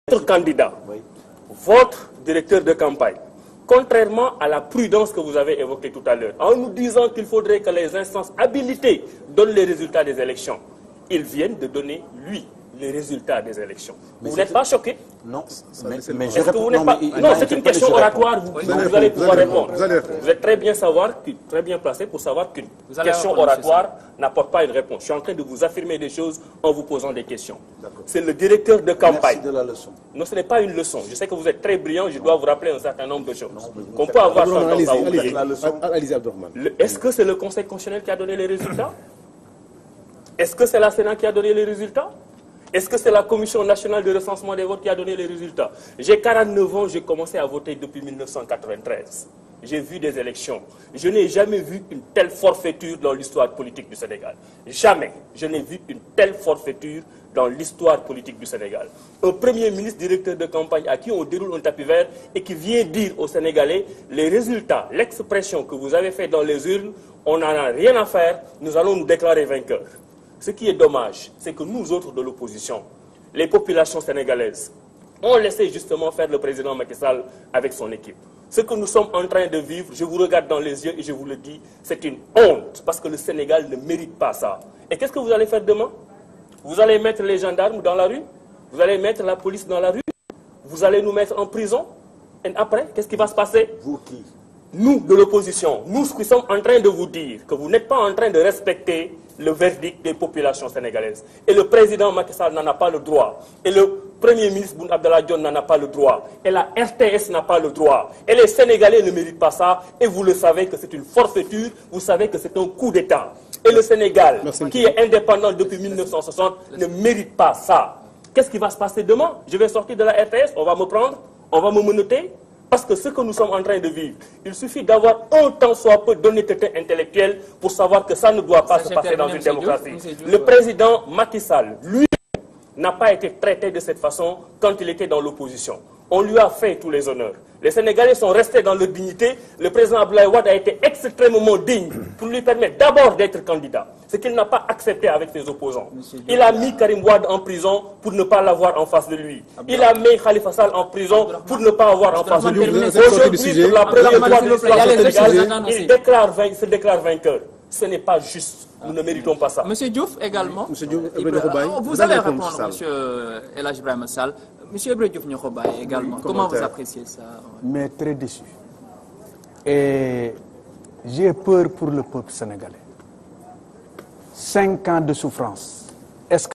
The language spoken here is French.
Votre candidat, votre directeur de campagne, contrairement à la prudence que vous avez évoquée tout à l'heure, en nous disant qu'il faudrait que les instances habilitées donnent les résultats des élections, ils viennent de donner, lui, les résultats des élections. Vous n'êtes pas choqué? Non, mais je réponds. Non, c'est une question oratoire, vous allez pouvoir répondre. Vous êtes très bien placé pour savoir qu'une question oratoire n'apporte pas une réponse. Je suis en train de vous affirmer des choses en vous posant des questions. C'est le directeur de campagne. Merci de la leçon. Non, ce n'est pas une leçon. Je sais que vous êtes très brillant, je dois vous rappeler un certain nombre de choses. Qu'on peut avoir tendance à oublier. Est-ce que c'est le Conseil constitutionnel qui a donné les résultats? Est-ce que c'est la Sénat qui a donné les résultats? Est-ce que c'est la Commission nationale de recensement des votes qui a donné les résultats? J'ai 49 ans, j'ai commencé à voter depuis 1993. J'ai vu des élections. Je n'ai jamais vu une telle forfaiture dans l'histoire politique du Sénégal. Jamais. Je n'ai vu une telle forfaiture dans l'histoire politique du Sénégal. Un Premier ministre, directeur de campagne à qui on déroule un tapis vert et qui vient dire aux Sénégalais les résultats, l'expression que vous avez fait dans les urnes, on n'en a rien à faire, nous allons nous déclarer vainqueurs. Ce qui est dommage, c'est que nous autres de l'opposition, les populations sénégalaises, ont laissé justement faire le président Macky Sall avec son équipe. Ce que nous sommes en train de vivre, je vous regarde dans les yeux et je vous le dis, c'est une honte parce que le Sénégal ne mérite pas ça. Et qu'est-ce que vous allez faire demain? Vous allez mettre les gendarmes dans la rue? Vous allez mettre la police dans la rue? Vous allez nous mettre en prison? Et après, qu'est-ce qui va se passer? Vous qui? Nous, de l'opposition, nous qui sommes en train de vous dire que vous n'êtes pas en train de respecter le verdict des populations sénégalaises. Et le président Macky Sall n'en a pas le droit. Et le Premier ministre Boun Abdallah Dionne n'en a pas le droit. Et la RTS n'a pas le droit. Et les Sénégalais ne méritent pas ça. Et vous le savez que c'est une forfaiture. Vous savez que c'est un coup d'État. Et le Sénégal, qui est indépendant depuis 1960, ne mérite pas ça. Qu'est-ce qui va se passer demain? Je vais sortir de la RTS, on va me prendre, on va me menotter. Parce que ce que nous sommes en train de vivre, il suffit d'avoir un tant soit peu d'honnêteté intellectuelle pour savoir que ça ne doit pas se passer dans une démocratie. Le président Macky Sall, lui, n'a pas été traité de cette façon quand il était dans l'opposition. On lui a fait tous les honneurs. Les Sénégalais sont restés dans leur dignité. Le président Abdoulaye Wade a été extrêmement digne pour lui permettre d'abord d'être candidat. Ce qu'il n'a pas accepté avec ses opposants. Il a mis Karim Wade en prison pour ne pas l'avoir en face de lui. Il a mis Khalifa Sall en prison pour ne pas avoir en face de lui. Aujourd'hui, pour la première fois de l'histoire du Sénégal, il se déclare vainqueur. Ce n'est pas juste. Nous ne méritons pas ça. Monsieur Diouf également. Monsieur Diouf, vous allez répondre, monsieur El Hadj Ibrahima Sall. Monsieur Ibrahima Diouf Niokhobaye également. Comment vous appréciez ça? Mais très déçu. Et j'ai peur pour le peuple sénégalais. 5 ans de souffrance. Est-ce que